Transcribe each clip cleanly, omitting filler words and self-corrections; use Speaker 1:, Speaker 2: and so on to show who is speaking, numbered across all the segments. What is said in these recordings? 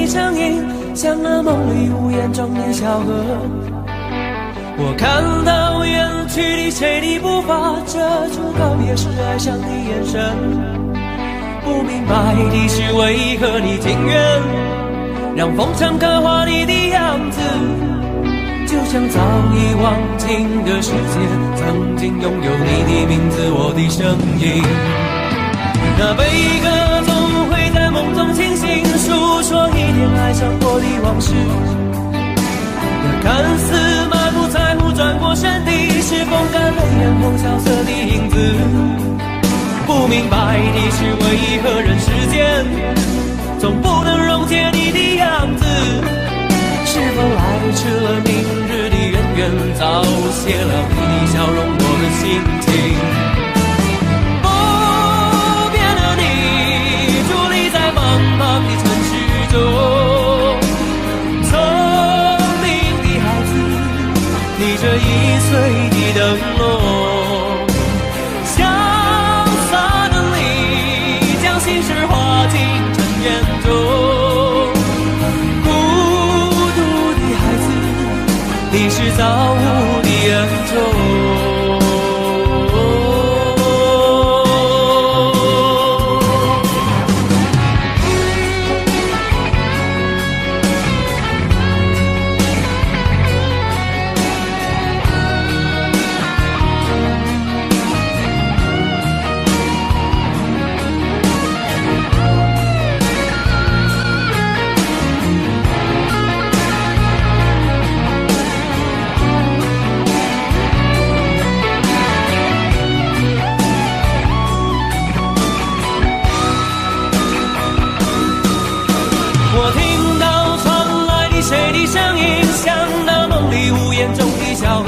Speaker 1: 你身影，像那梦里无言中的小河。我看到远去的谁的步伐，遮住告别时哀伤的眼神。不明白的是为何你情愿让风尘刻画你的样子，就像早已忘情的世界，曾经拥有你的名字，我的声音。那悲歌总会在梦中清醒，诉说一点爱上过的往事。那看似满不在乎转过身的，是风干泪眼后萧瑟的影子。不明白的是为何人世间总不能溶解你的样子。是否来迟了明日的渊源，早谢了你的笑容，我的心情。不变的你，伫立在茫茫的城市中，聪明的孩子，你这1岁的灯笼，潇洒的你，将心事化进尘缘中。你是造物的恩宠。我听到传来的谁的声音，像那梦里无言中的小河。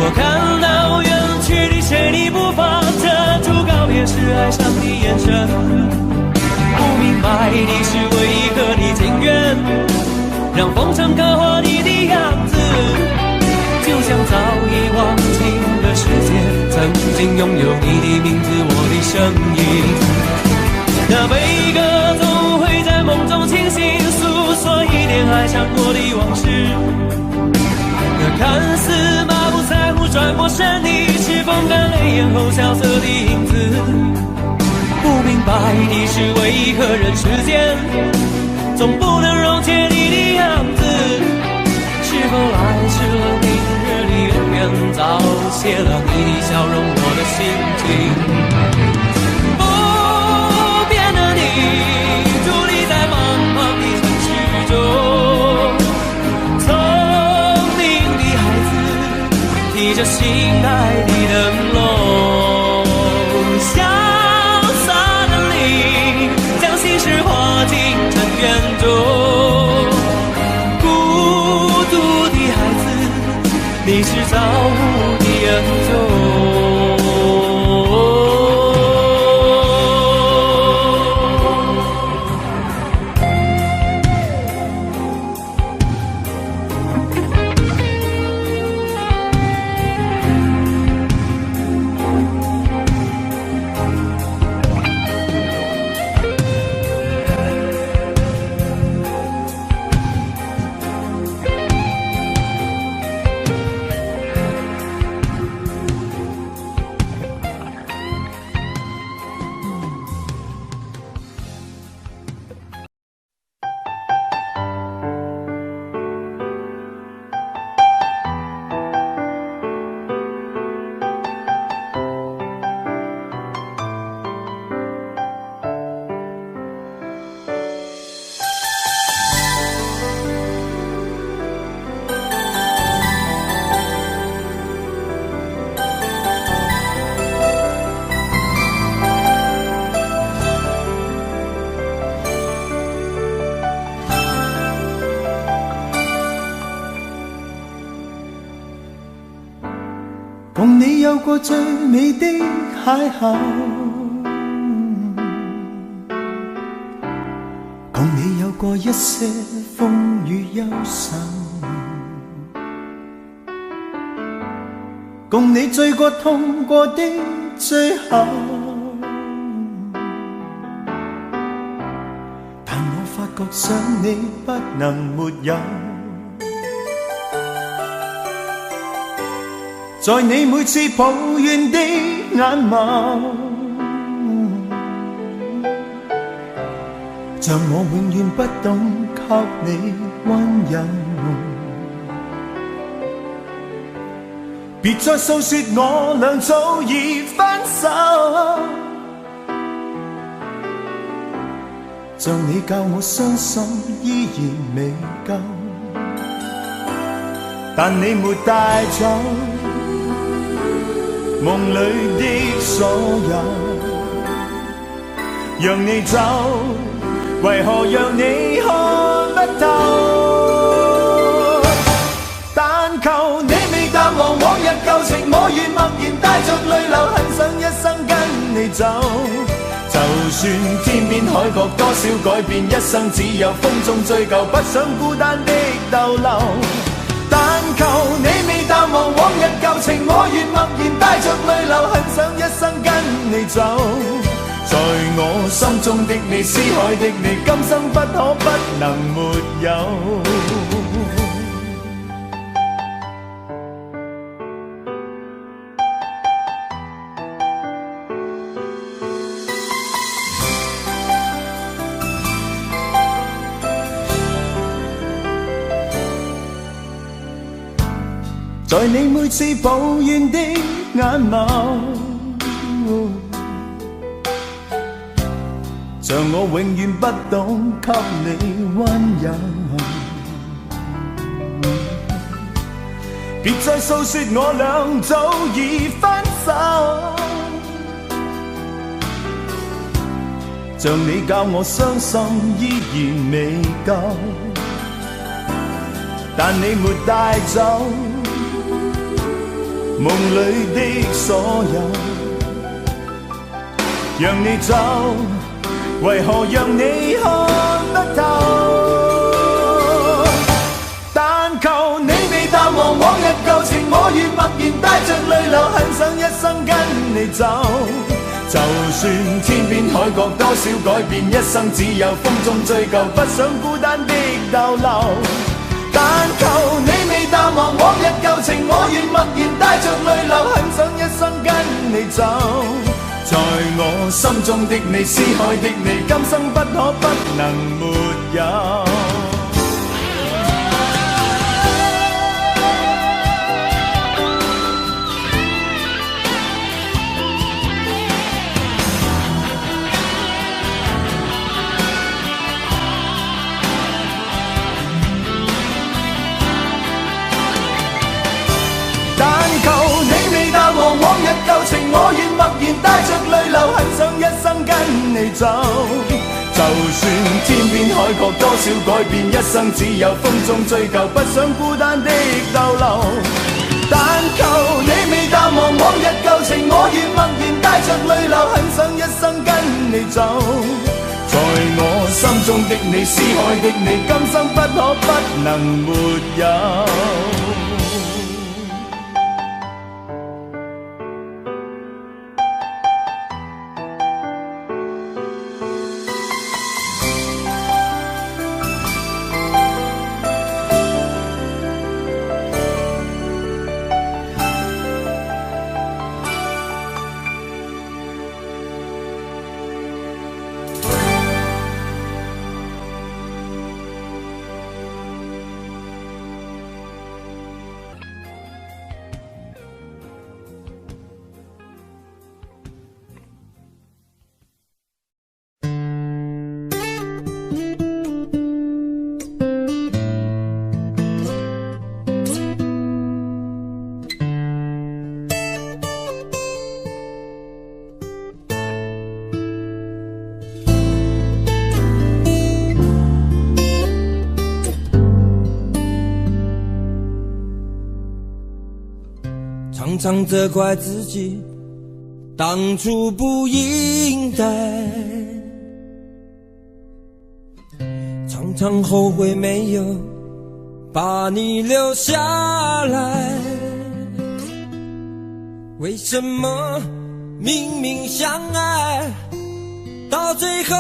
Speaker 1: 我看到远去的谁的步伐，遮住告别时哀伤的眼神。不明白的是为何你情愿让风尘刻画你的样子，就像早已忘情的世界，曾经拥有你的名字，我的声音。那悲歌总会在梦中清醒，诉说一点爱上过的往事。那看似满不在乎转过身的，是风干泪眼后萧瑟的影子。不明白的是为何人世间总不能溶解你的样子。是否来迟了明日的渊源，早谢了你的笑容，我的心情。伫立在茫茫的城市中，聪明的孩子，提着心爱的灯笼，潇洒的你，将心事化进尘缘中。孤独的孩子，你是造物的恩宠。
Speaker 2: 共你有过最美的邂逅，共你有过一些風雨憂愁，共你醉過痛過的最後，但我发觉想你不能没有，在你每次抱怨的眼眸，像我永远不懂给你温柔。别再诉说我俩早已分手，像你教我伤心依然未够，但你没带走梦里的所有，让你走，为何让你看不透？但求你未淡忘往日旧情，我愿默然带着泪流，很想一生跟你走。就算天边海角多少改变，一生只有风中追究，不想孤单的逗留。但求你未淡忘往日旧情，我愿默然带着泪流，很想一生跟你走。在我心中的你，思海的你，今生不可不能没有。在你每次抱怨的眼眸，像我永远不懂给你温柔。别再诉说我俩早已分手，像你教我伤心依然未够，但你没带走梦里的所有，让你走，为何让你看不透？但求你未淡忘往日旧情，我愿默然带着泪流，很想一生跟你走。就算天边海角多少改变，一生只有风中追究，不想孤单的逗留。但求你未淡忘往日旧情，我愿默然带着泪流，很想一生跟你走。在我心中的你，思海的你，今生不可不能没有。往日旧情，我愿默然带着泪流，很想一生跟你走。就算天边海角多少改变，一生只有风中追究，不想孤单的逗留。但求你未淡忘往日旧情，我愿默然带着泪流，很想一生跟你走。在我心中的你，思海的你，今生不可不能没有。
Speaker 1: 常常责怪自己当初不应该，常常后悔没有把你留下来。为什么明明相爱，到最后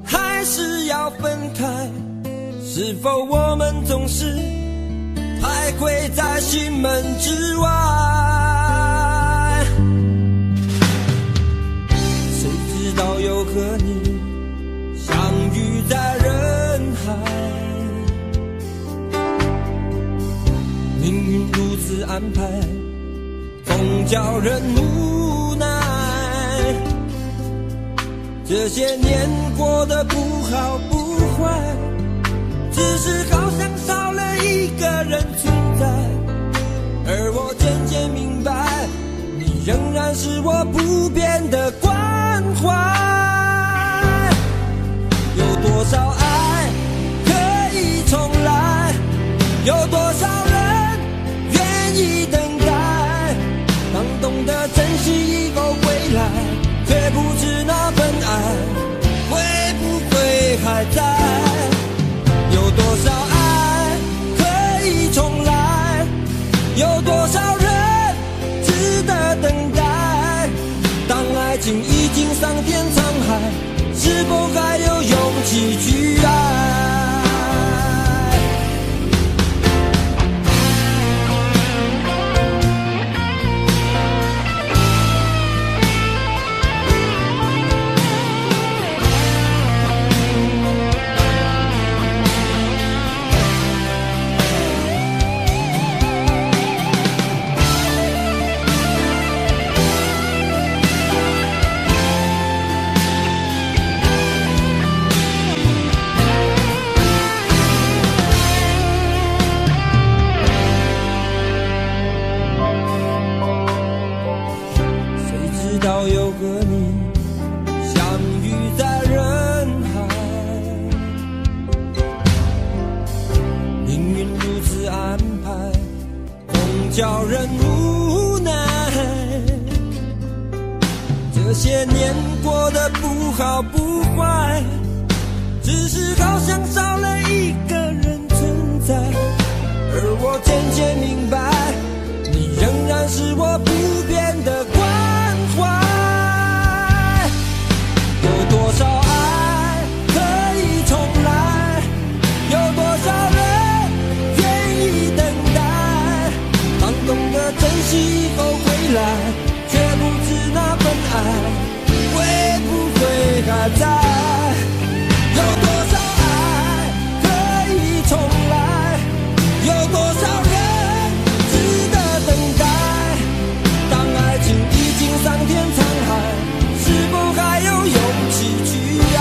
Speaker 1: 还是要
Speaker 3: 要分开？是否我们总是徘徊在心门之外？谁知道又和你相遇在人海，命运如此安排，总叫人无奈。这些年过得不好不坏，只是好像少了一个人存在。而我渐渐明白，你仍然是我不变的关怀。有多少爱可以重来？有多少人愿意等待？当懂得珍惜以后归来，却不知那份爱会不会还在？有多少爱可以重来？有多少人值得等待？当爱情已经桑田沧海，是否还有勇气去爱？又和你相遇在人海，命运如此安排，总叫人无奈。这些年过得不好不坏，只是好像少了一个人存在。而我渐渐明白，你仍然是我不变的关怀。有多少爱可以重来？有多少人愿意等待？当懂得珍惜以后归来，却不知那份爱会不会还在？有多少爱可以重来？有多少人值得等待？当爱情已经桑田沧海，是否还有勇气去爱？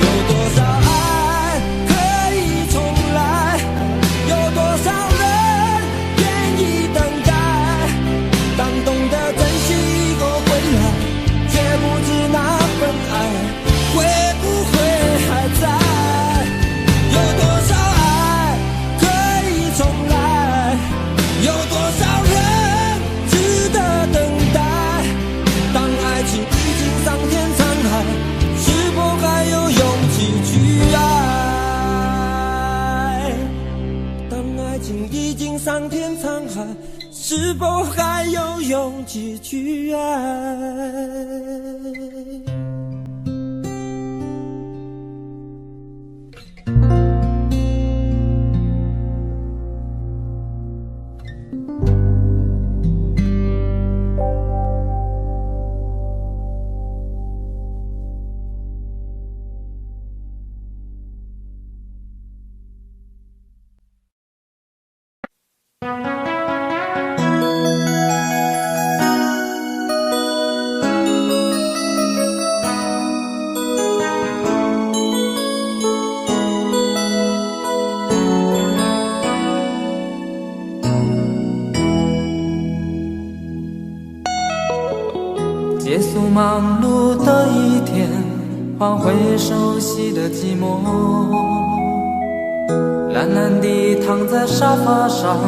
Speaker 3: 有多少爱可以重来？有多少人愿意等待？当懂得珍惜以后回来，却不知那份爱会不会还在？有多少爱可以重来？有多少人值得等待？当爱情已经桑田沧海，是否还有勇气去爱？当爱情已经桑田沧海，是否还有勇气去爱？
Speaker 4: 结束忙碌的一天，换回熟悉的寂寞，懒懒地躺在沙发上，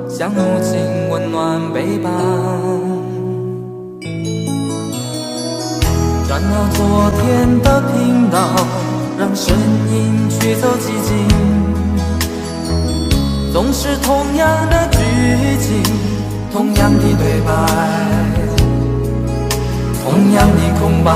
Speaker 4: 像母亲温暖背膀。转了昨天的频道，让声音驱走寂静，总是同样的剧情，同样的对白，同样的空白。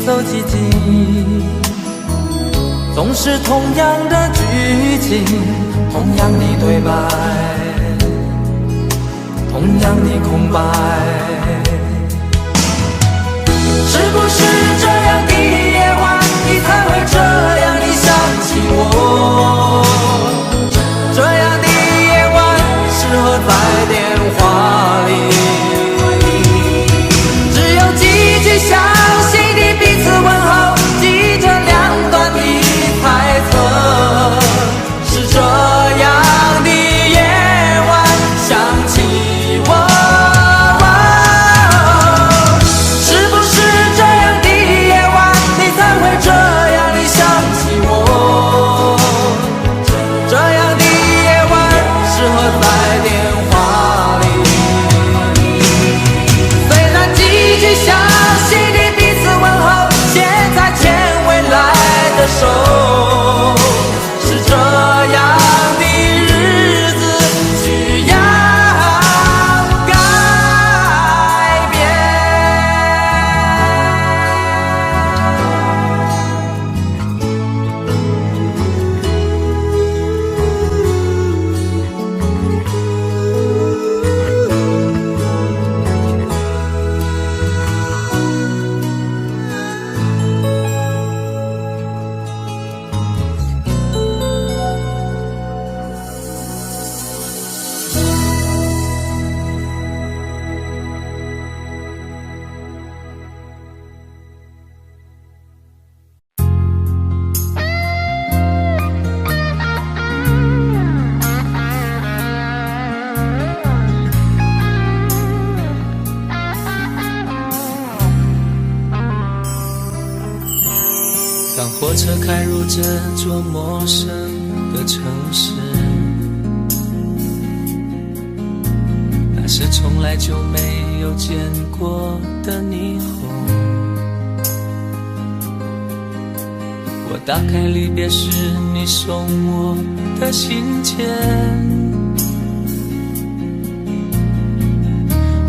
Speaker 4: 走几集，总是同样的剧情，同样的对白，同样的空白。是不是这样的夜晚，你才会这样的想起我？这样的夜晚适合在电话里，只有几句详细的彼此问候，记着两端的猜测。是这样的夜晚想起我。
Speaker 1: 火车开入这座陌生的城市，那是从来就没有见过的霓虹。我打开离别时你送我的信笺，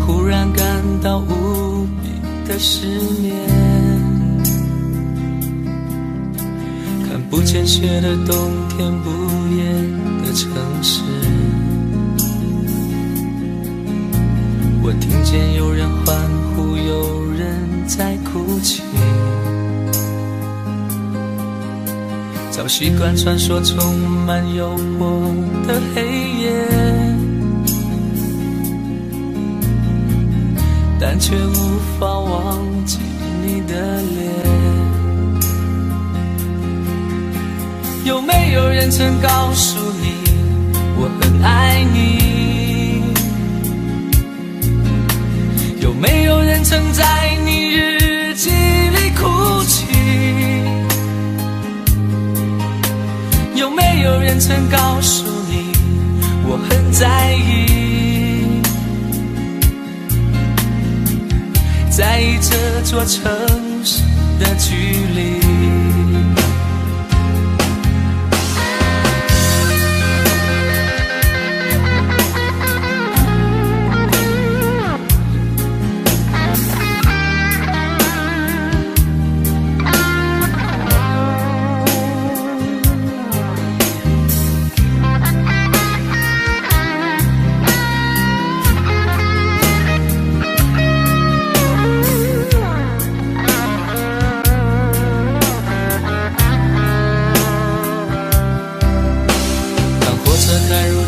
Speaker 1: 忽然感到无比的失眠。不见雪的冬天，不夜的城市，我听见有人欢呼，有人在哭泣。早习惯传说充满诱惑的黑夜，但却无法忘记你的脸。有没有人曾告诉你我很爱你？有没有人曾在你日记里哭泣？有没有人曾告诉你我很在意？在意这座城市的距离。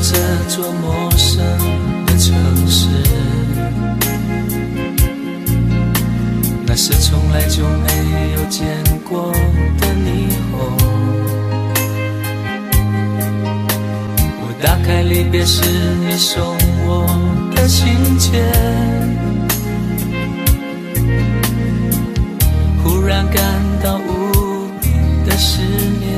Speaker 1: 这座陌生的城市，那是从来就没有见过的霓虹。我打开离别时你送我的信笺，忽然感到无比的失眠。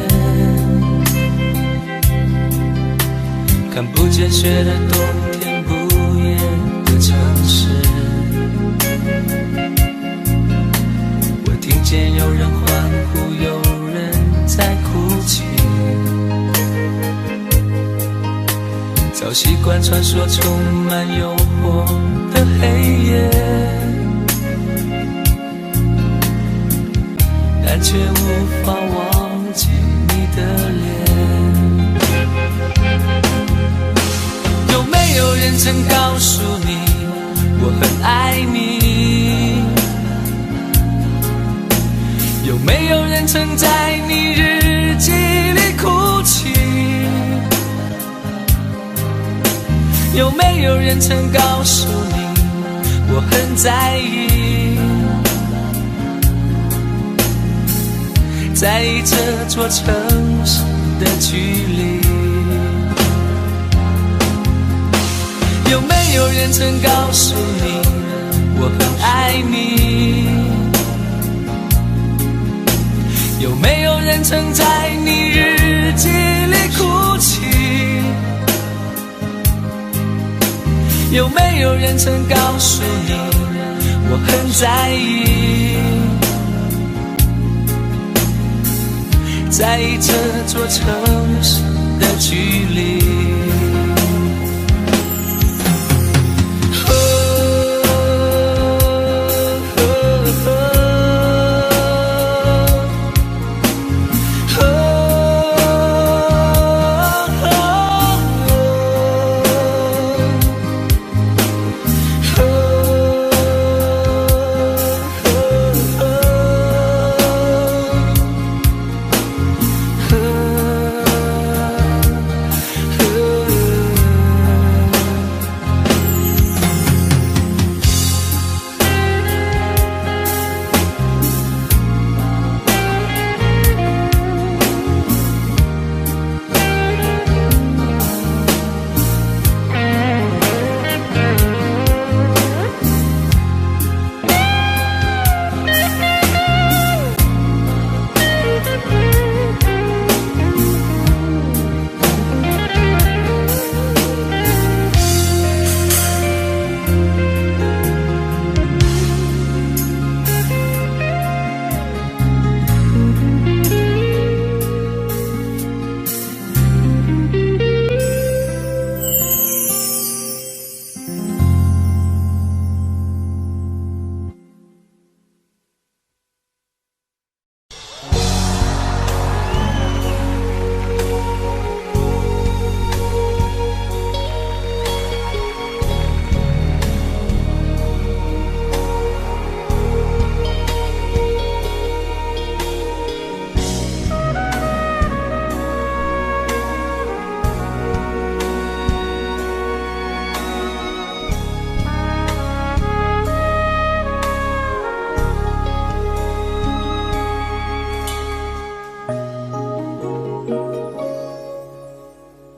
Speaker 1: 看不见雪的冬天，不夜的城市，我听见有人欢呼，有人在哭泣。早习惯传说充满诱惑的黑夜，
Speaker 4: 但却无法忘记你的脸。有没有人曾告诉你我很爱你？有没有人曾在你日记里哭泣？有没有人曾告诉你我很在意？在意这座城市的距离。有没有人曾告诉你我很爱你？有没有人曾在你日记里哭泣？有没有人曾告诉你我很在意？在意这座城市的距离。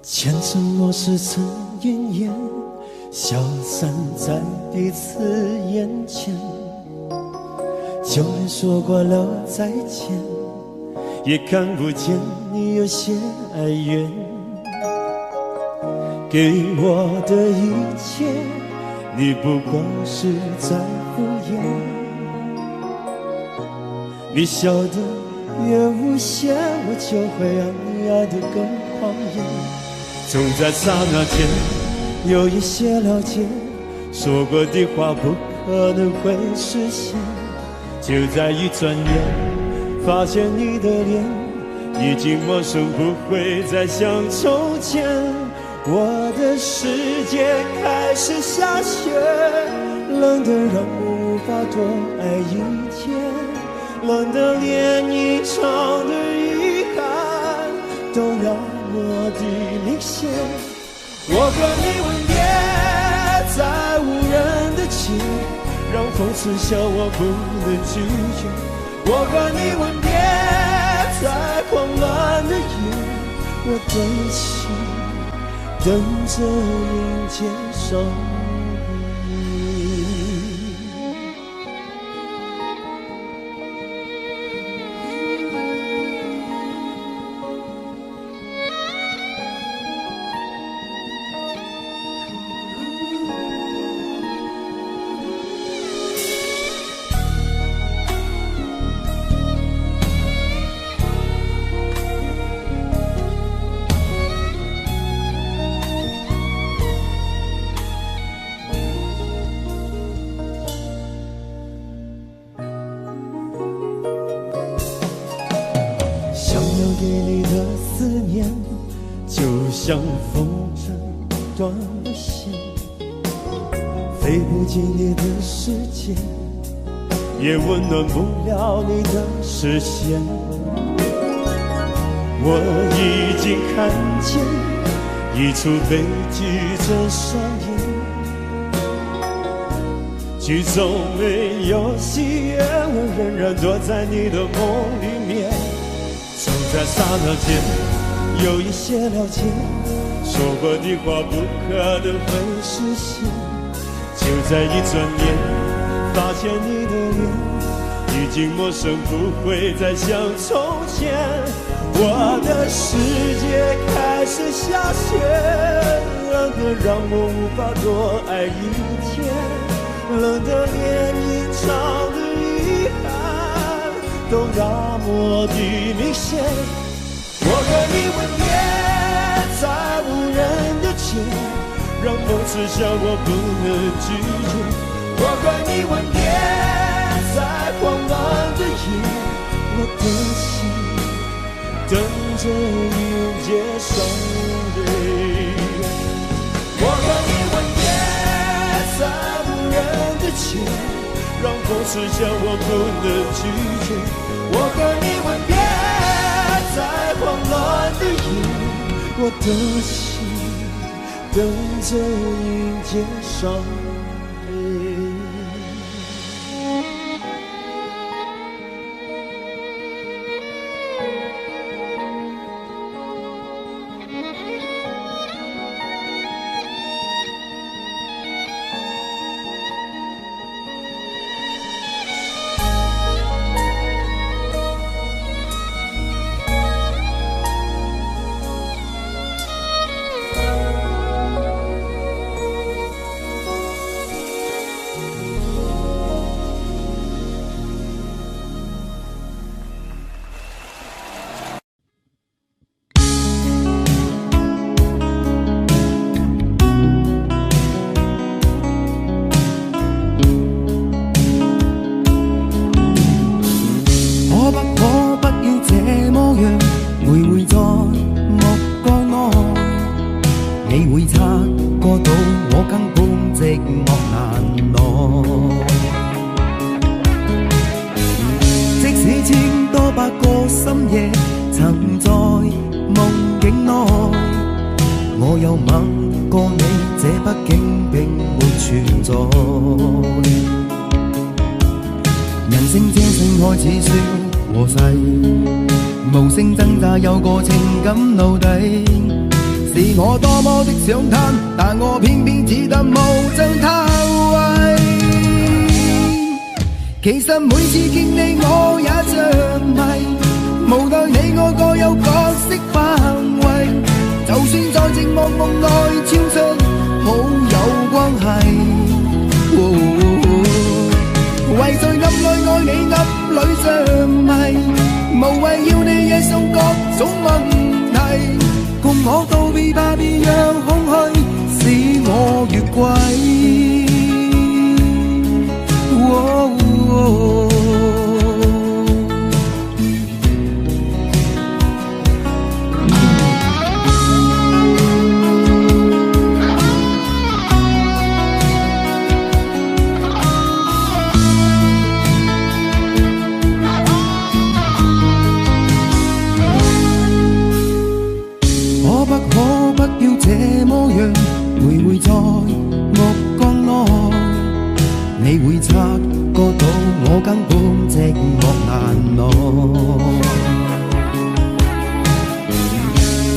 Speaker 2: 前尘若是曾云烟，消散在彼此眼前。就连说过了再见，也看不见你有些哀怨。给我的一切，你不过是在敷衍。你笑得越无邪，我就会让你爱得更狂野。总在刹那间有一些了解，说过的话不可能会实现。就在一转眼，发现你的脸已经陌生，不会再像从前。我的世界开始下雪，冷得让我无法多爱一天，冷得连一场的遗憾都那么的明显。我和你吻别在无人的街，让风刺笑我不能拒绝。我和你吻别在狂乱的夜，我等起等着迎接少你。给你的思念，就像风筝断了线，飞不进你的世界，也温暖不了你的视线。我已经看见一出悲剧正上演，剧中没有喜悦，我仍然躲在你的梦里面。就在刹那间有一些了解，说过的话不可能会实现。就在一转眼发现你的脸已经陌生，不会再像从前。我的世界开始下雪，冷得让我无法多爱一天，冷得连隐藏的遗憾都那么的明显。我和你吻别在无人的街，让梦刺向我不能拒绝。我和你吻别在慌乱的夜，我的心等着迎接伤悲。我和你吻别在无人的街，让风刺向我不能拒绝。我和你吻别在慌乱的夜，我的心等着迎接伤悲。
Speaker 3: 有個情感奴隸，是我多麼的想貪，但我偏偏只得無盡偷慰。其實每次見你我也着迷，無奈你我各有角色範圍，就算在寂寞夢內超出好友關係。為在暗內愛你暗裏着迷，無謂要你惹上各種問題，共我道別吧，別讓空虛使我越軌。徘徊在目光內，你會察覺到我根本寂寞難耐。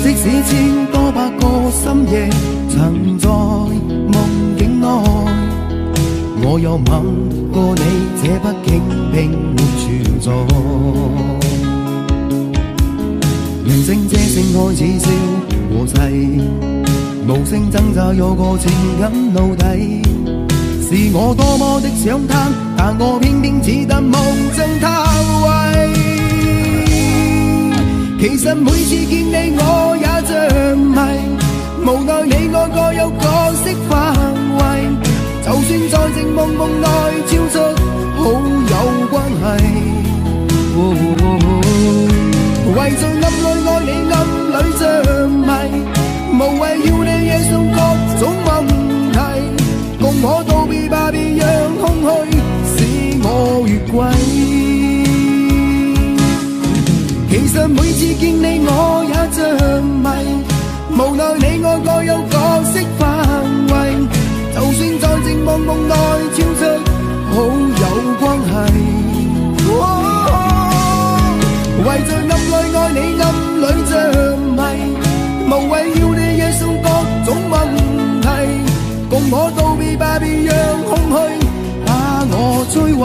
Speaker 3: 即使千多百個深夜曾在夢境內，我又吻過你，這畢竟並沒存在。人生這性愛似笑和誓，無聲掙扎有個情感奴隸，是我多麼的想貪，但我偏偏只得無盡偷慰。其實每次見你我也着迷，無奈你我各有角色範圍，就算在寂寞夢內超出好友關係。為在暗裏其實每次見你我也着迷，無奈你我各有角色範圍，就算在寂寞夢內超出好友關係。為着暗裏愛你暗裏着迷，無謂要你惹上各種問題，共我道別吧，別讓空虛把我摧毀。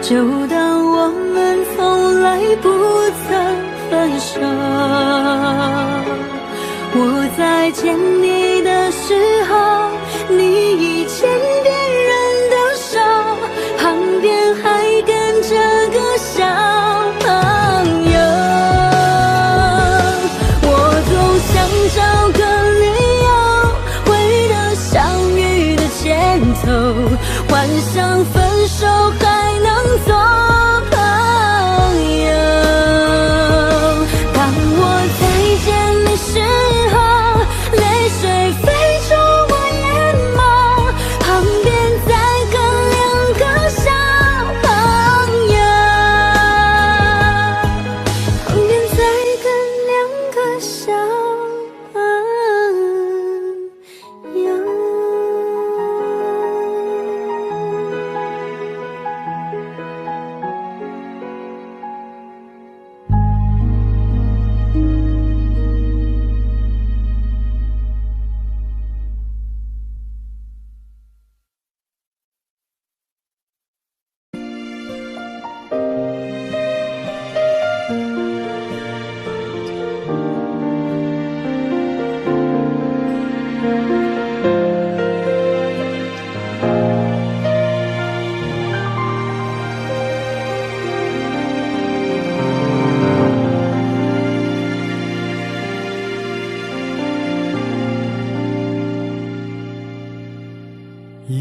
Speaker 5: 就当我们从来不曾分手。我在见你的时候，你已牵别人的手，旁边还跟着个小朋友。我总想找个理由，回到相遇的前头，幻想分手还能做朋友。当我再见你时候，泪水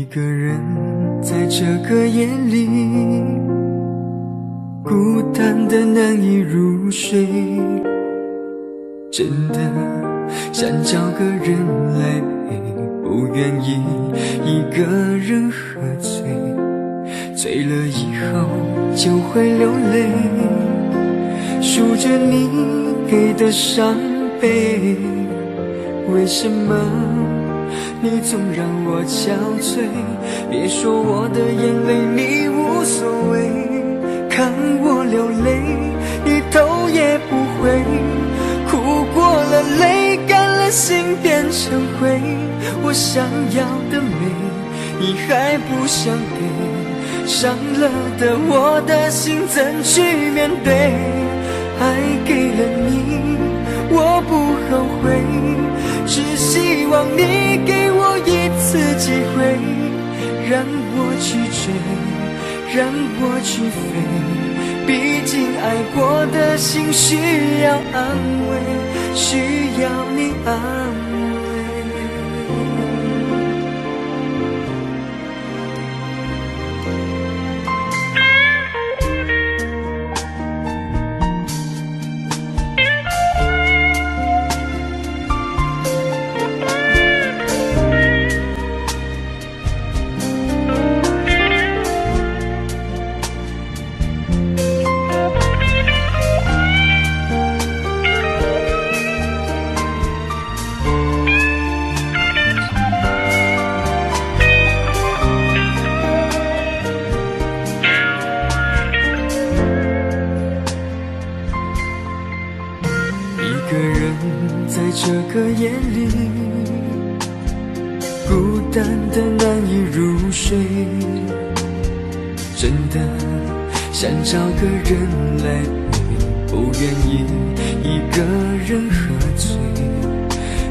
Speaker 2: 个人在这个夜里，孤单的难以入睡，真的想找个人来陪，不愿意一个人喝醉，醉了以后就会流泪，数着你给的伤悲，为什么你总让我憔悴？别说我的眼泪你无所谓，看我流泪你头也不回，哭过了泪干了心变成灰，我想要的美你还不想给，伤了的我的心怎去面对？爱给了你我不后悔，只希望你给我一次机会，让我去追，让我去飞，毕竟爱过的心需要安慰，需要你安慰。一个人在这个夜里，孤单的难以入睡，真的想找个人来陪，不愿意一个人喝醉，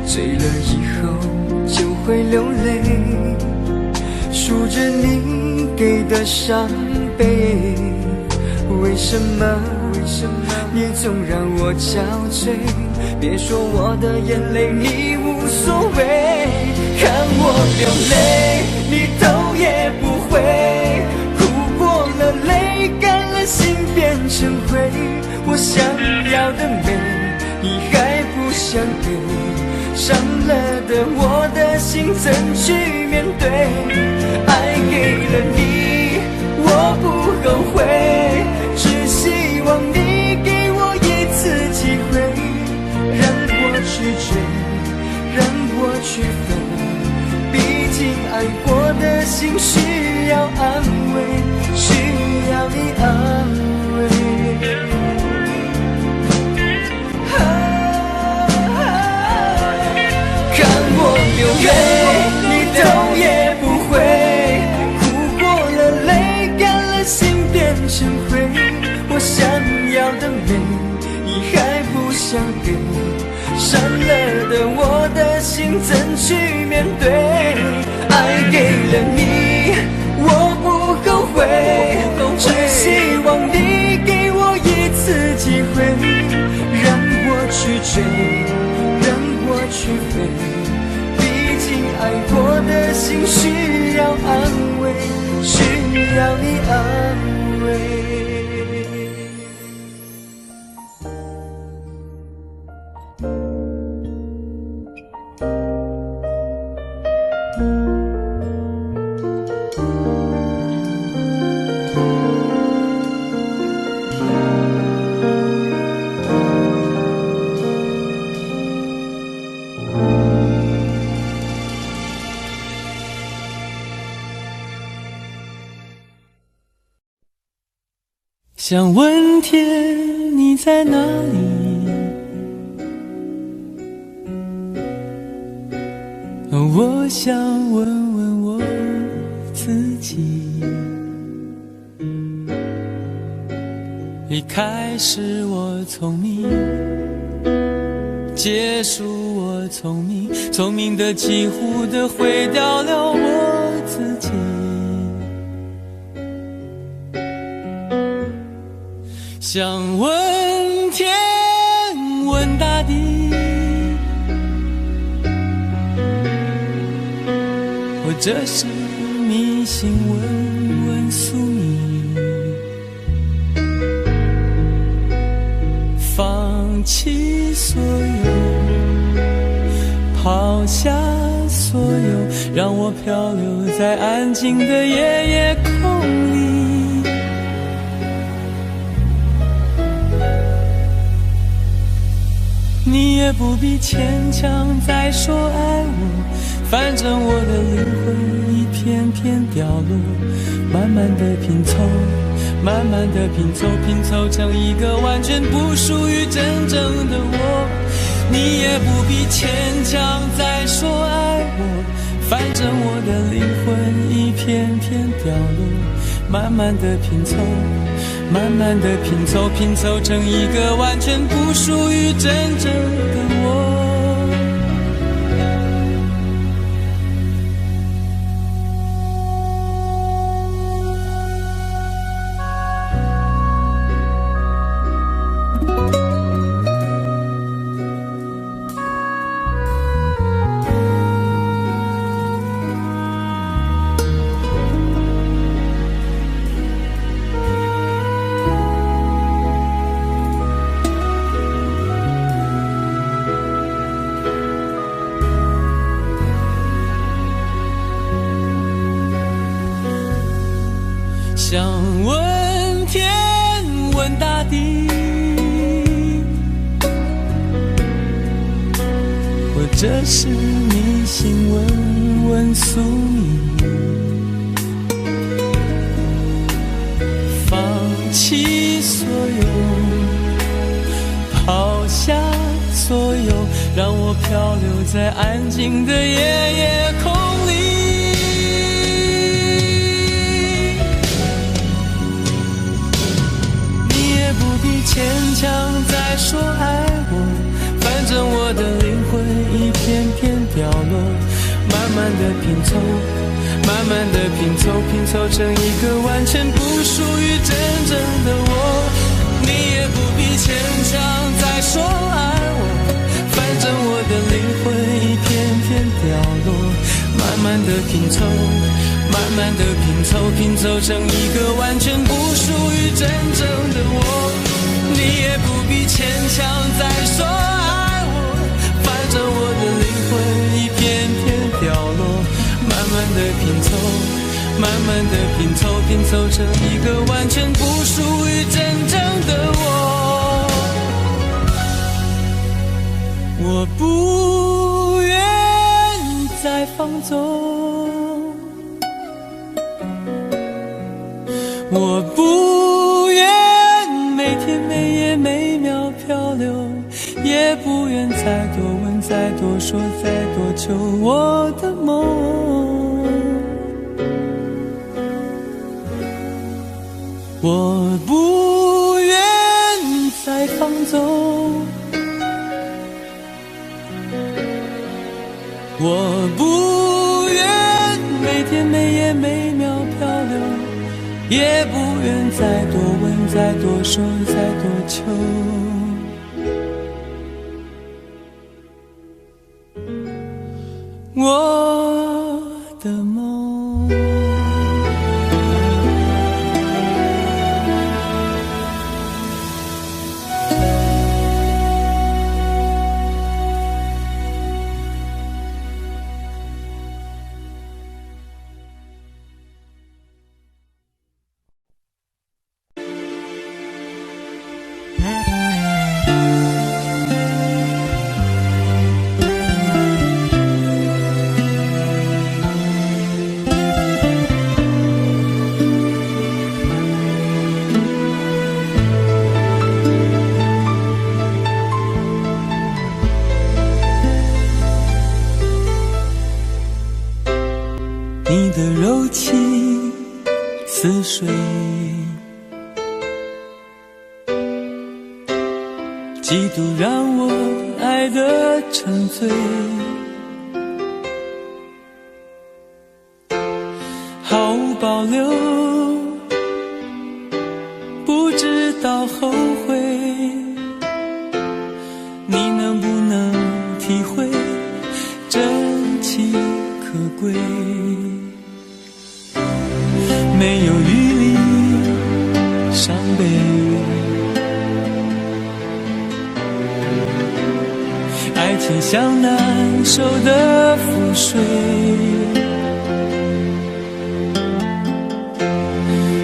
Speaker 2: 醉了以后就会流泪，数着你给的伤悲，为什么你总让我憔悴？别说我的眼泪你无所谓，看我流泪你头也不回，哭过了泪干了心变成灰，我想要的美你还不想给，伤了的我的心怎去面对？爱给了你我不后悔，只希望你给我一次机会，让我去追，让我去飞，毕竟爱过的心需要安慰，需要你安慰。看我流泪你头也不回，哭过了泪干了心变成灰，我想要的美你还不想给，伤了的我的心怎去面对？爱给了你我不后悔，只希望你给我一次机会，让我去追，让我去飞，毕竟爱过的心需要安慰，需要你安慰。
Speaker 1: 想问天你在哪里，我想问问我自己，一开始我聪明，结束我聪明，聪明的几乎的毁掉了我自己。想问天问大地，或者是冥你心温温宿命，放弃所有，抛下所有，让我漂流在安静的夜夜空里。你也不必牵强再说爱我，反正我的灵魂一片片掉落，慢慢的拼凑，慢慢的拼凑，拼凑成一个完全不属于真正的我。你也不必牵强再说爱我，反正我的灵魂一片片掉落，慢慢的拼凑，慢慢的拼凑，拼凑成一个完全不属于真正的我。想问天问大地，或者是你心温温宿命，放弃所有，抛下所有，让我漂流在安静的夜夜空里。牵强再说爱我，反正我的灵魂一片片掉落，慢慢的拼凑，慢慢的拼凑，拼凑成一个完全不属于真正的我。你也不必牵强再说爱我，反正我的灵魂一片片掉落，慢慢的拼凑，慢慢的拼凑，拼凑成一个完全不属于真正的我。你也不必牵强再说爱我，反正我的灵魂一片片掉落，慢慢的拼凑，慢慢的拼凑，拼凑成一个完全不属于真正的我。我不愿再放纵，我不愿每天每夜每秒漂流，也不愿再多问再多说再多求我的梦。我不愿再放纵，我不愿每天每夜每秒漂流，也不愿再多问再多说再多求我的梦。你的柔情似水，嫉妒让我爱得沉醉，毫无保留，不知道后悔。你能不能体会真情可贵？没有余力伤悲。爱情像难收的覆水，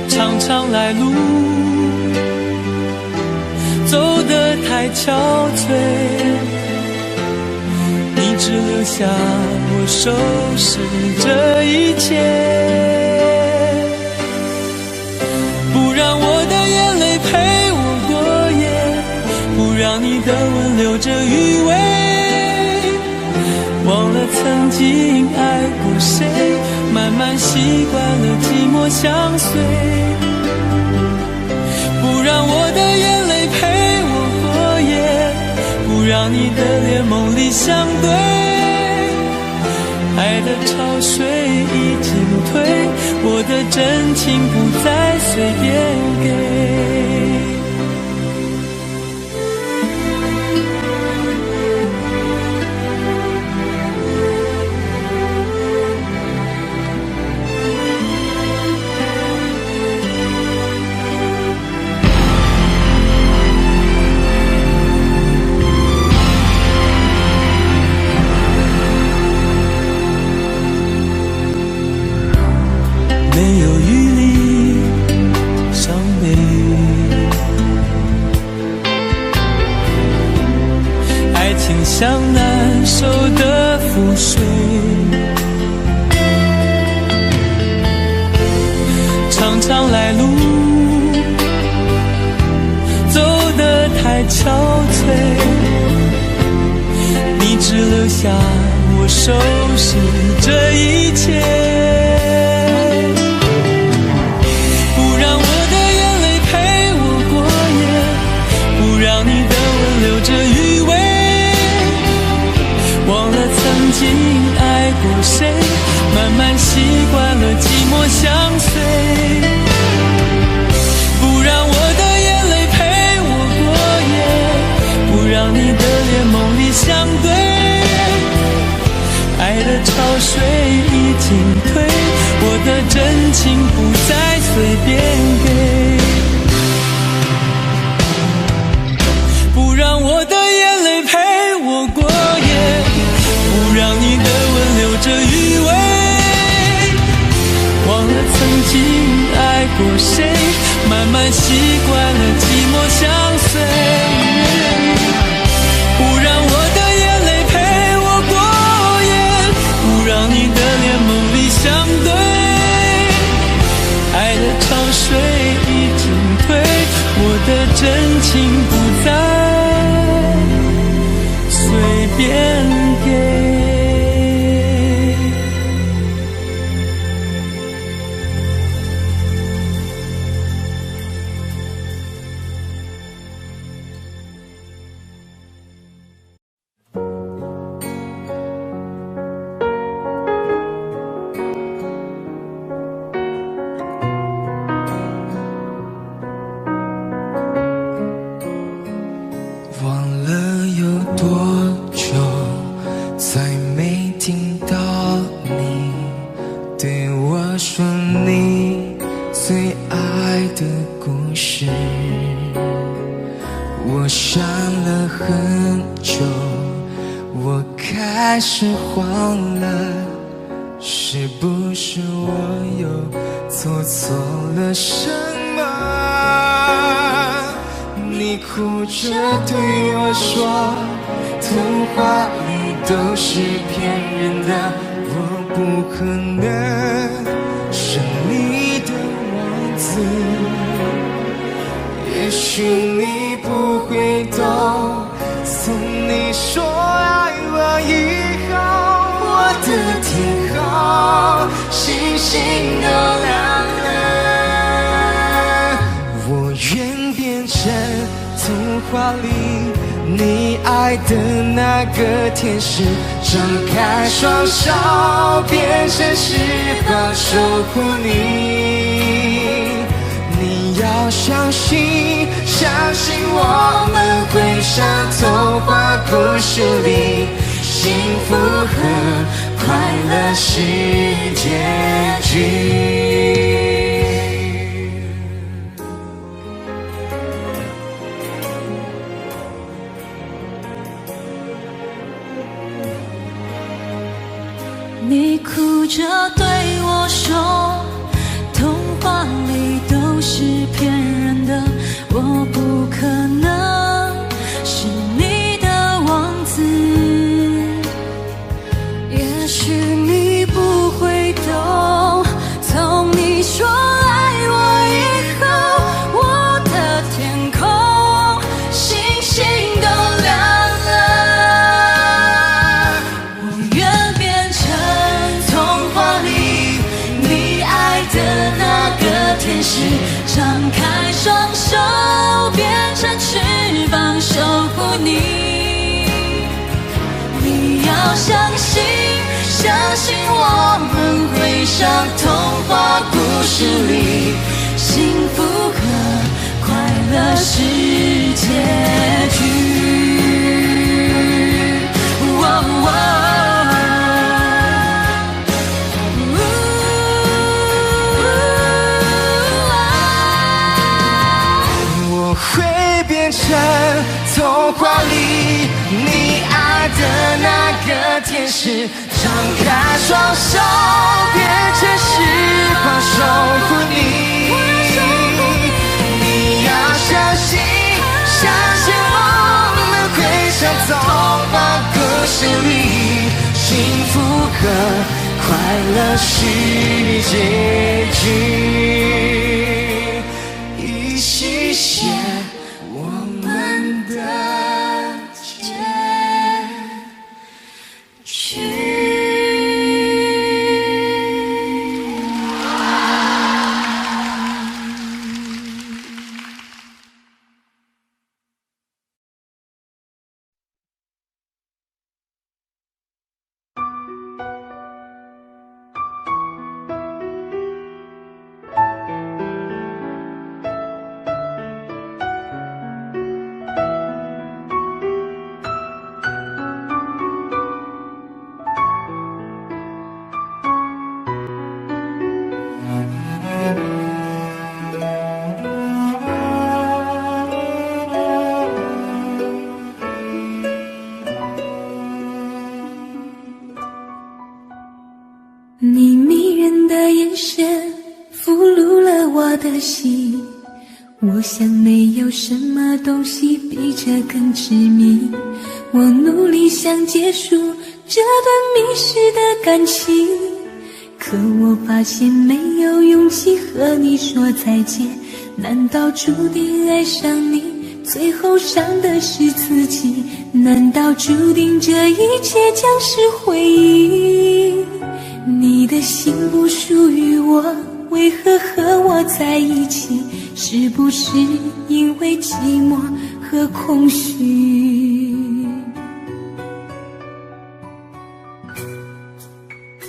Speaker 1: 常常来路走得太憔悴，你只留下我收拾这一切，不让我的眼泪陪我过夜，不让你的吻留着余味，忘了曾经爱过谁，慢慢习惯了寂寞相随，不让我的眼泪陪我过夜，不让你的脸梦里相对，爱的潮水已经退，我的真情不再随便给。没有余力伤悲，爱情像难收的覆水，常常来路走得太憔悴，你只留下我收拾这一切，曾经爱过谁，慢慢习惯了寂寞相随，不让我的眼泪陪我过夜，不让你的脸梦里相对，爱的潮水已经退，我的真情不再随便给，不让我的眼泪陪我过夜，不让你的吻留着余味，忘了曾经爱过谁，慢慢习惯了寂寞相随，不让我的眼泪陪我过夜，不让你的脸梦里相对，爱的潮水已经退，我的真情不再随便给。
Speaker 3: 忘了有多久再没听到你对我说你最爱的故事，我想了很久，我开始慌了，是不是我又做错了什么？你哭着对我说，童话里都是骗人的，我不可能是你的王子。也许你不会懂，从你说爱我以后，我的天空星星都亮了。我愿变成童话里你爱的那个天使，张开双手变成翅膀守护你。你要相信，相信我们会像童话故事里，幸福和快乐是结局。
Speaker 5: 你哭着对我说，童话里都是骗人的，我不可能是你的王子。也许你不会懂，从你说爱我以后，我的天空星星都亮了。我愿变成童话里你爱的那个天使，张开双手变成翅膀守护你。你要相信，相信我们会像童话故事里，幸福和快乐是结局。
Speaker 2: 我会变成童话里你爱的那个天使，张开双手变成翅膀守护你。你要相信，相信我们会像童话故事里，幸福和快乐是结局。一起写我们的结局。
Speaker 5: 你迷人的眼神俘虏了我的心，我想没有什么东西比这更致命。我努力想结束这段迷失的感情，可我发现没有勇气和你说再见。难道注定爱上你，最后伤的是自己？难道注定这一切将是回忆？你的心不属于我，为何和我在一起？是不是因为寂寞和空虚？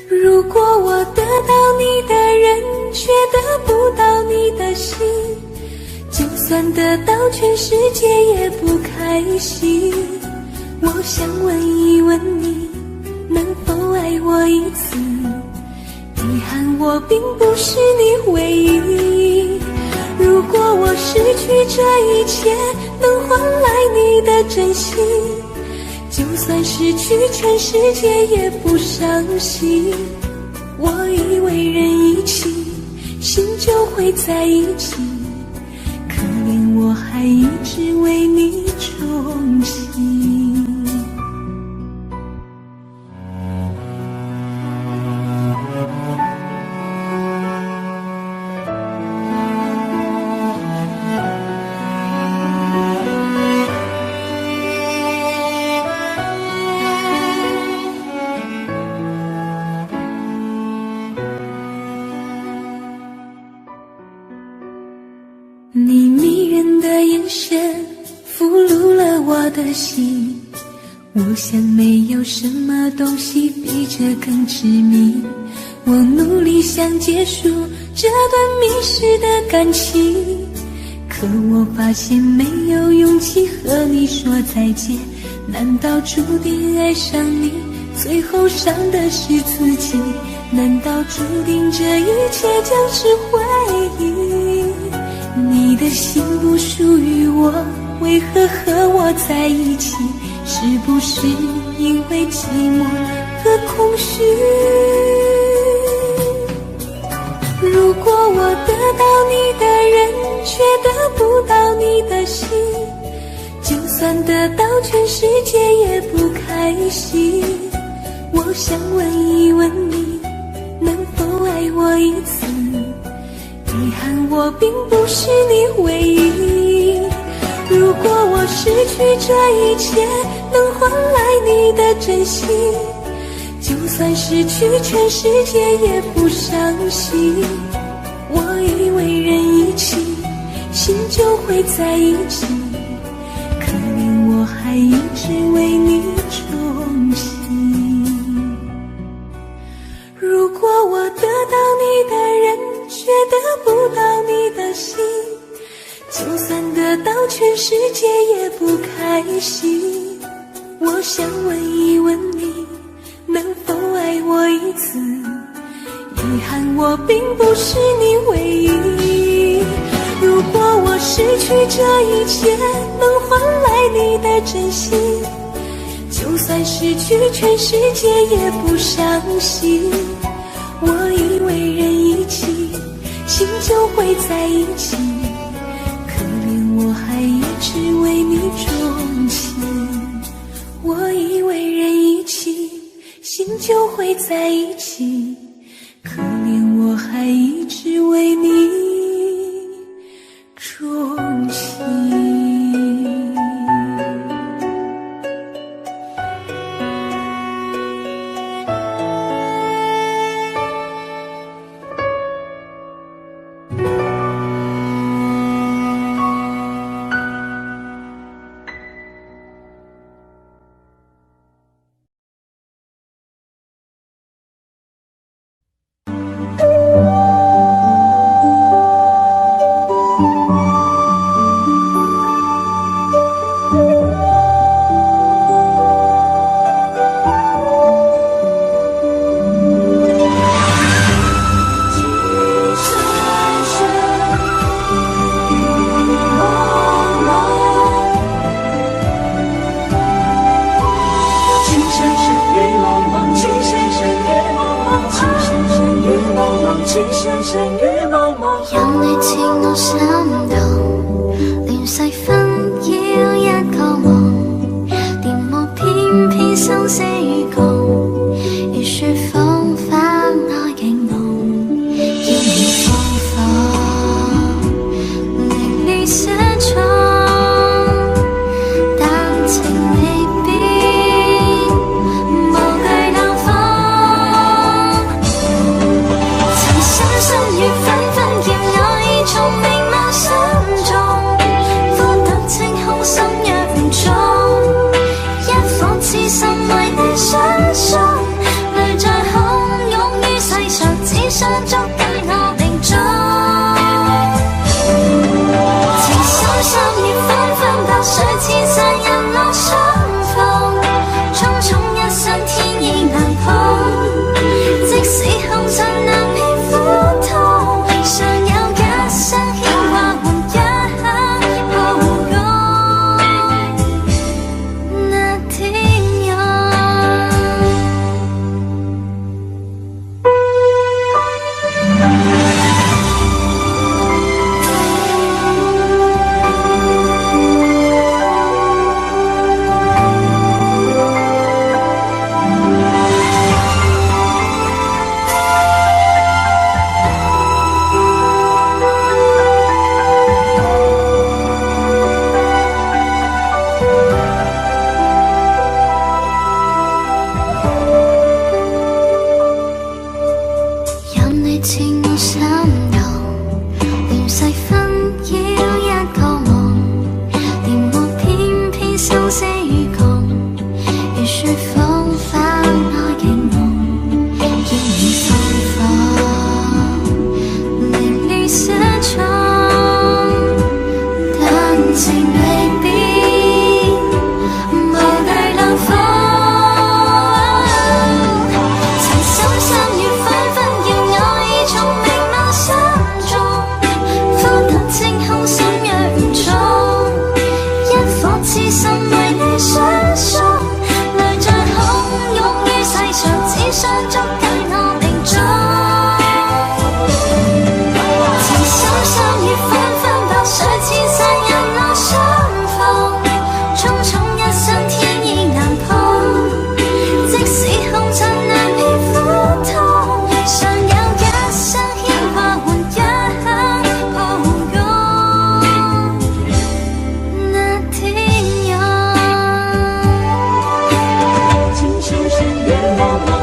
Speaker 5: 如果我得到你的人，却得不到你的心，就算得到全世界也不开心。我想问一问你，能否爱我一次？遗憾我并不是你唯一。如果我失去这一切，能换来你的真心，就算失去全世界也不伤心。我以为人一起，心就会在一起，可怜我还一直为你憧憬。你迷人的眼神俘虏了我的心，我想没有什么东西比这更致命。我努力想结束这段迷失的感情，可我发现没有勇气和你说再见。难道注定爱上你，最后伤的是自己？难道注定这一切将是回忆？你的心不属于我，为何和我在一起？是不是因为寂寞和空虚。如果我得到你的人，却得不到你的心，就算得到全世界也不开心。我想问一问你，能否爱我一次？遗憾我并不是你唯一。如果我失去这一切，能换来你的真心，就算失去全世界也不伤心。我以为人一起，心就会在一起，可怜我还一直为你忠心。如果我得到你的人，却得不到你的心，就算得到全世界也不开心。我想问一问你，能否爱我一次？遗憾我并不是你唯一。如果我失去这一切，能换来你的真心，就算失去全世界也不伤心。我以为人一起，心就会在一起，可怜我还一直为你忠心。我以为人一起，心就会在一起，可怜我还一直为你忠心。
Speaker 6: 有你似我心動，連細分要一個夢，電幕偏偏生死共，如説謊反愛景夢，要你放放，令你寫錯，但情未變，無懼冷風，曾深深雨紛紛，從明眸心中，荒誕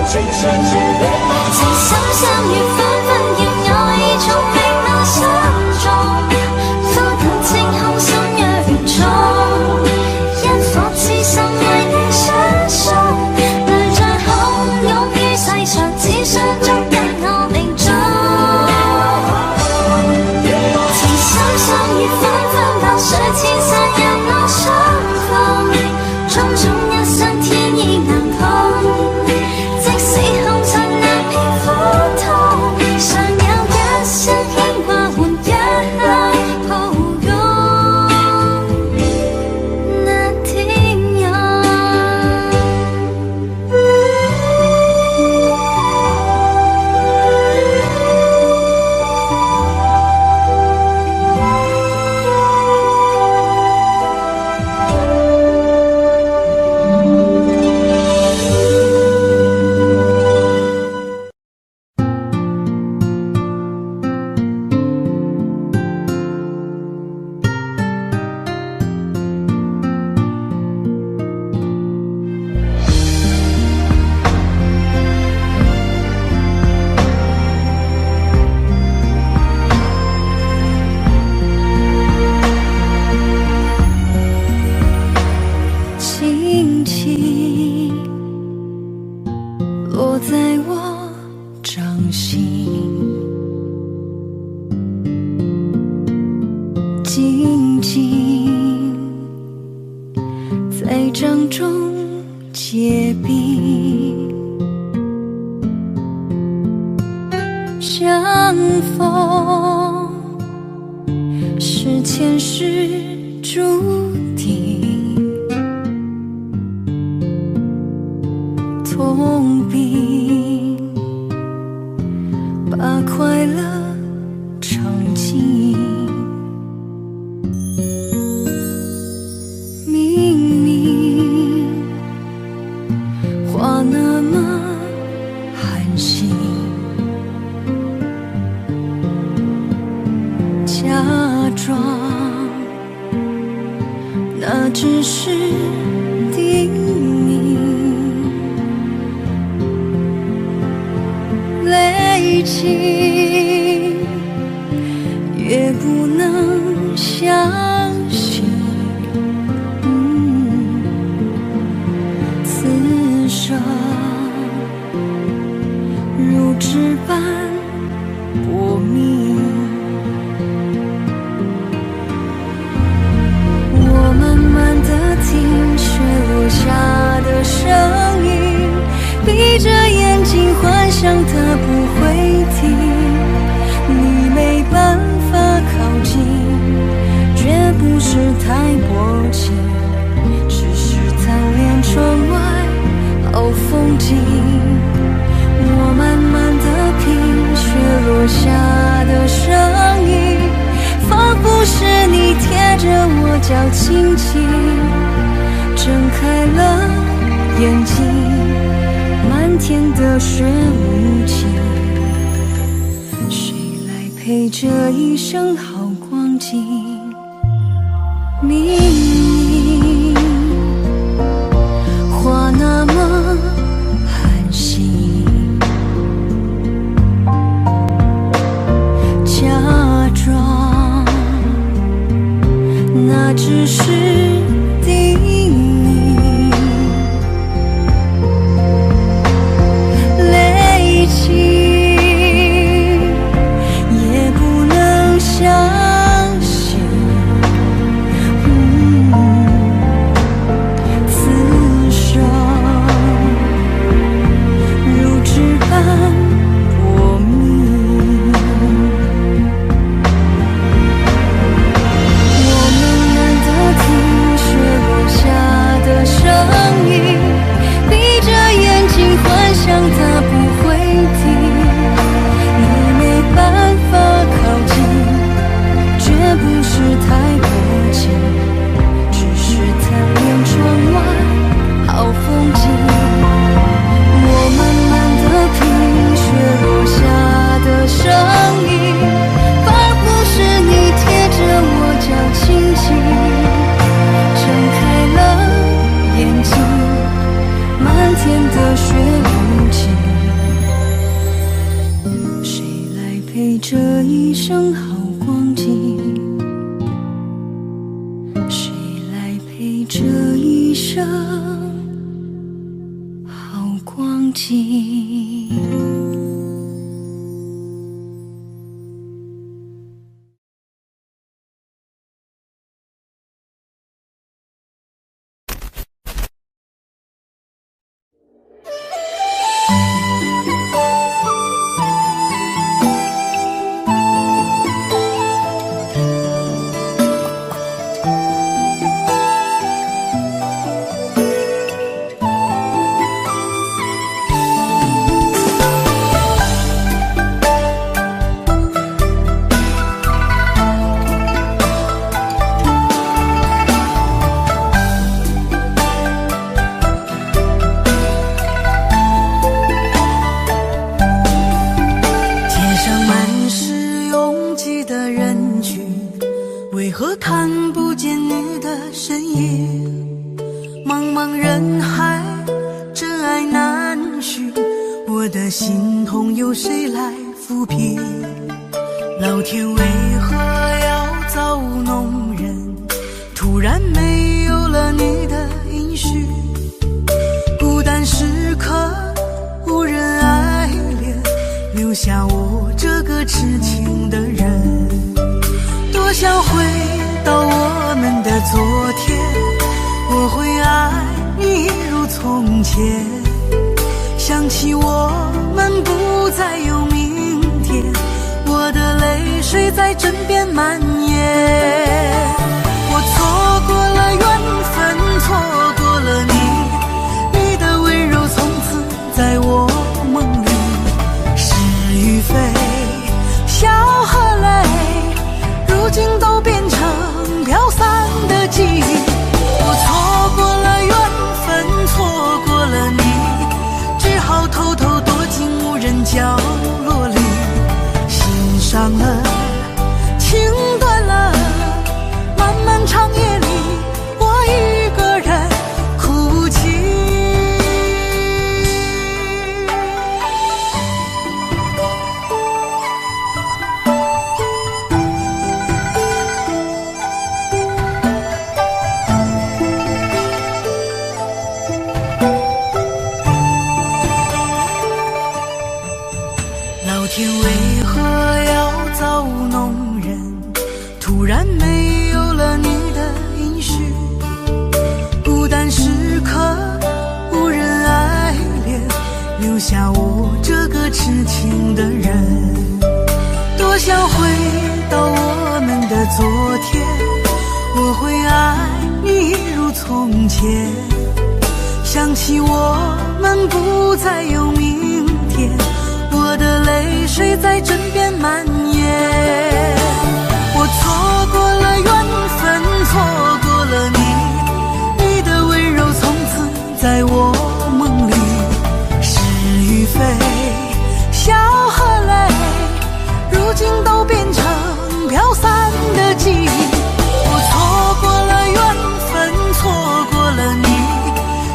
Speaker 2: 情相處的愛。
Speaker 6: 情深深雨紛紛，要我已從冰冷心中，枯藤清空心若重，一顆痴心為你相送，淚像洶湧於世上，只想捉緊我命中。情深深雨紛紛，白水千山任我相逢，種種一生天意難碰，即使紅塵難免苦痛，常有一些牽掛換一刻抱擁。那天有轻轻落在我掌心，静静在掌中结冰，相逢是前世注定，痛并把快乐尝尽。明明话那么寒心，假装那只是叮咛，累积越不能相信，此生如纸般薄命。我慢慢地听雪落下的声音，闭着眼睛幻想它不会停，你没办法靠近，绝不是太薄情，只是贪恋窗外好风景。我慢慢地品雪落下的声音，仿佛是你贴着我脚轻轻睁开了眼睛，漫天的雪无情，谁来陪这一生好光景？明明话那么寒心，假装那只是叮咛，累积也不能相信，
Speaker 5: 一生好光景？谁来陪这一生好光景？
Speaker 3: 为何看不见你的身影？茫茫人海，真爱难寻，我的心痛由谁来抚平？老天为何要造物弄人？突然没有了你的音讯，孤单时刻无人爱恋，留下我这个痴情的人。多想回到我们的昨天，我会爱你如从前。想起我们不再有明天，我的泪水在枕边蔓延。我错过了缘分，错过了你，你的温柔从此在我梦里。是与非，笑和泪，如今都变成飘散的记忆。我错过了缘分，错过了你，只好偷偷躲进无人角落里。心伤了，情断了，漫漫长夜里，我一个人哭泣。老天为何要造物弄人？突然没有了你的音讯，孤单时刻无人爱恋，留下我这个痴情的人。多想回到我们的昨天，我会爱你如从前。想起我们不再有明天，我的泪水在枕边蔓延。我错过了缘分，错过了你，你的温柔从此在我梦里。是与非，笑和泪，如今都变成飘散的记忆。我错过了缘分，错过了你，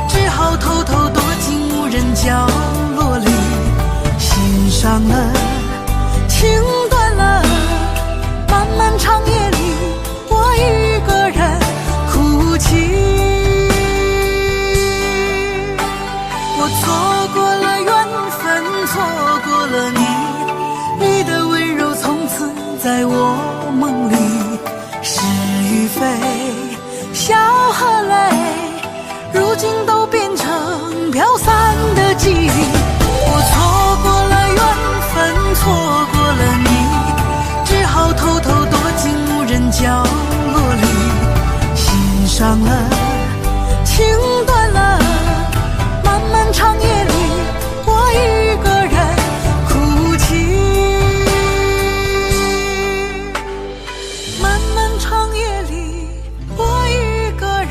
Speaker 3: 只好偷偷躲进无人角落里。心伤了，情断了，漫漫长夜里，我一个人哭泣。我错过了缘分，错过了你，你的温柔从此在我梦里。是与非，笑和泪，如今都变成飘散的记忆。我错过了缘分，错过了你，只好偷偷躲进无人角落里。心伤了，情断了，漫漫长夜里，我一个人哭泣。漫漫长夜里，我一个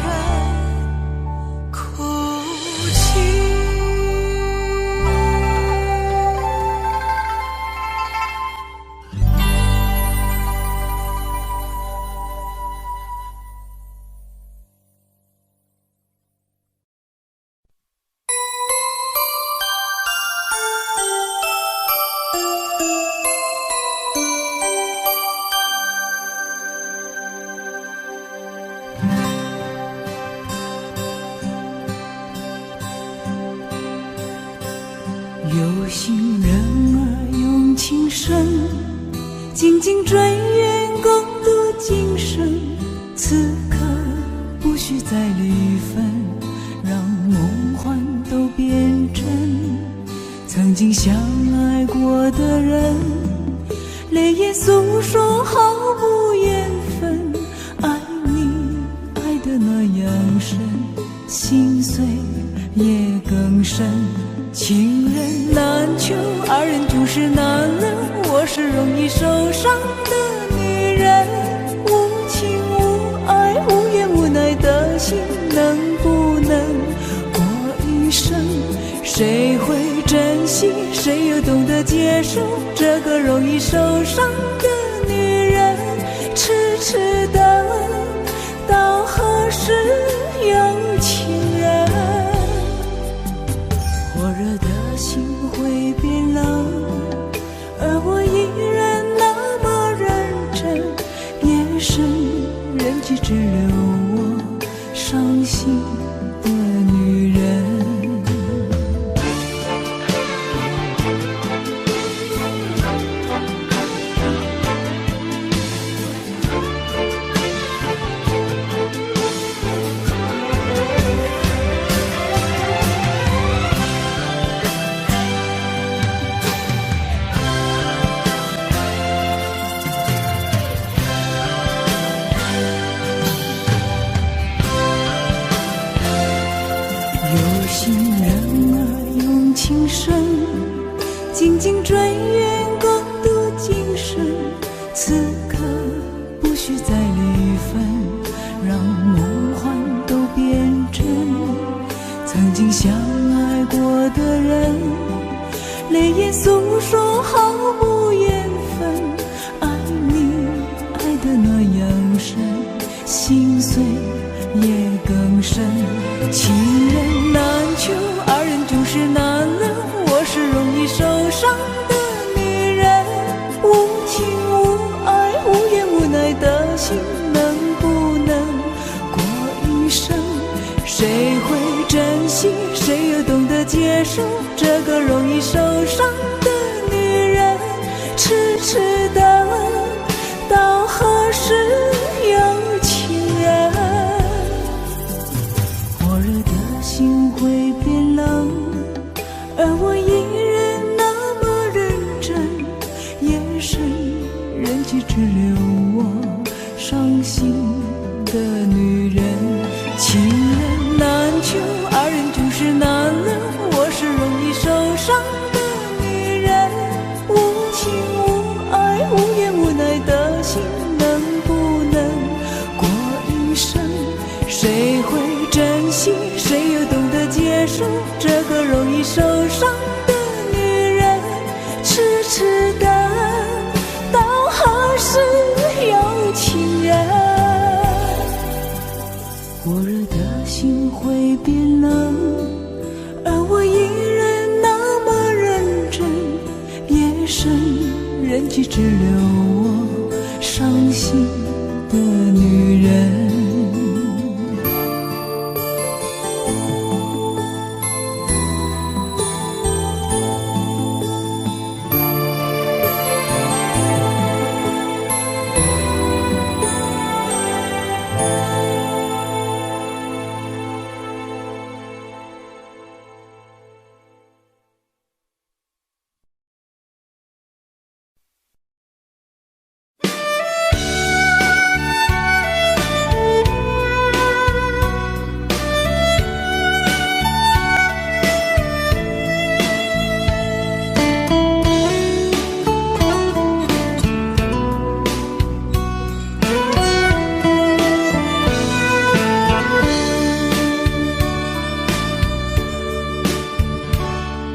Speaker 3: 有心人儿用情深，紧紧追愿共度今生。此刻不需再离分，让梦幻都变真。曾经相爱过的人，泪眼诉说毫无缘分。爱你爱得那样深，心碎也更深。情人难求，二人总是难忍。我是容易受伤的女人，无情无爱无怨无奈的心，能不能过一生？谁会珍惜，谁又懂得接受这个容易受伤的女人？痴痴的到何时有情人？火热的心会变冷，而我依然那么认真。夜深人迹只留我伤心的女人。有心人儿用情深，紧紧追愿共度今生。此刻不需再离分，让梦幻都变真。曾经相爱过的人，泪眼诉说毫无缘分。爱你爱得那样深，心碎也更深。情人难求，二人总是难忍。我是容易受伤的女人，无情无爱无怨无奈的心，能不能过一生？谁会珍惜，谁又懂得接受这个容易受伤的女人？痴痴的到何时有情人？火热的心会变冷，而我依然那么认真。夜深人迹只留我伤心的女人。情人难求，二人总是难忍。我是容易受伤的女人，无情无爱无怨无奈的心，能不能过一生？谁会珍惜，谁又懂得接受这个容易受伤的女人？痴痴的到何时有情人？火热的心会变冷，而我依然那么认真。夜深人迹只留我伤心的女人。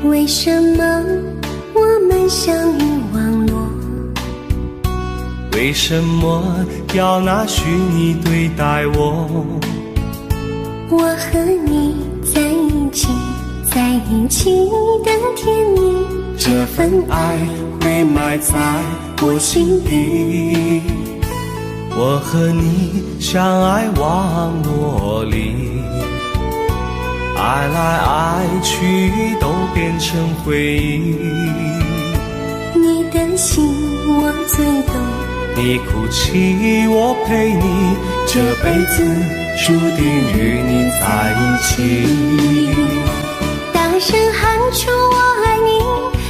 Speaker 6: 为什么我们相遇网络？
Speaker 1: 为什么要拿虚拟对待我？
Speaker 6: 我和你在一起，在一起的甜蜜，
Speaker 1: 这份爱会埋在我心底。我和你相爱网络里，爱来爱去都变成回忆。
Speaker 6: 你的心我最懂，
Speaker 1: 你哭泣我陪你，这辈子注定与你在一起。
Speaker 6: 大声喊出我爱你，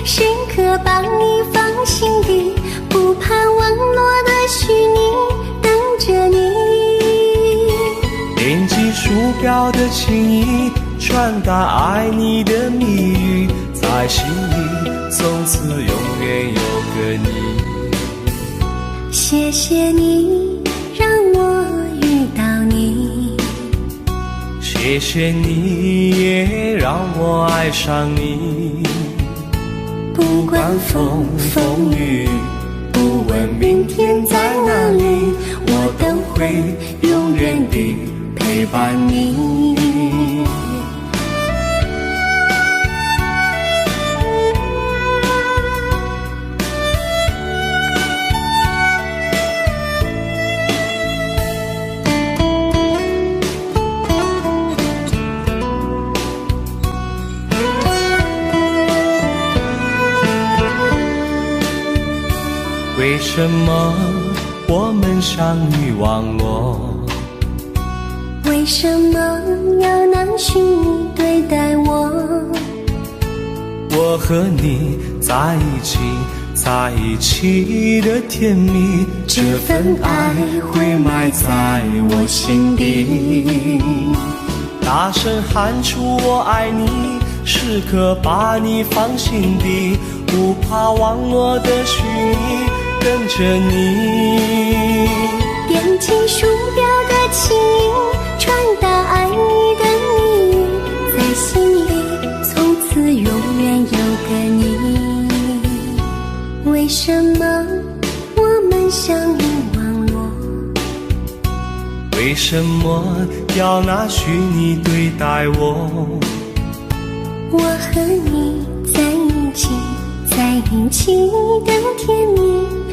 Speaker 6: 时刻把你放心底，不怕网络的虚拟，等着你。
Speaker 1: 点击鼠标的情意，传达爱你的蜜语，在心里从此永远有个你。
Speaker 6: 谢谢你让我遇到你，
Speaker 1: 谢谢你也让我爱上你。
Speaker 6: 不管风风雨雨，不问明天在哪里，我都会永远地陪伴你。
Speaker 1: 为什么我们相遇忘我？
Speaker 6: 为什么要拿虚拟对待我？
Speaker 1: 我和你在一起，在一起的甜蜜，这份爱会埋在我心底。大声喊出我爱你，时刻把你放心底，不怕网络的虚拟，跟着你。
Speaker 6: 点击鼠标的情音，传达爱你的蜜语，在心里从此永远有个你。为什么我们相遇忘我？
Speaker 1: 为什么要拿虚拟对待我？
Speaker 6: 我和你在一起，在一起的甜蜜，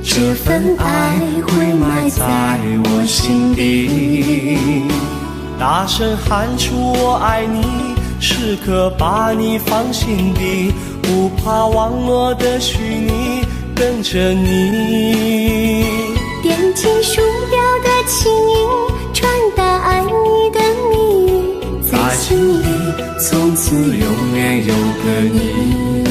Speaker 1: 这份爱会埋在我心底。大声喊出我爱你，时刻把你放心底，不怕网络的虚拟，跟着你。
Speaker 6: 点击鼠标的情音，传达爱你的蜜语，在心里
Speaker 1: 从此永远有个你。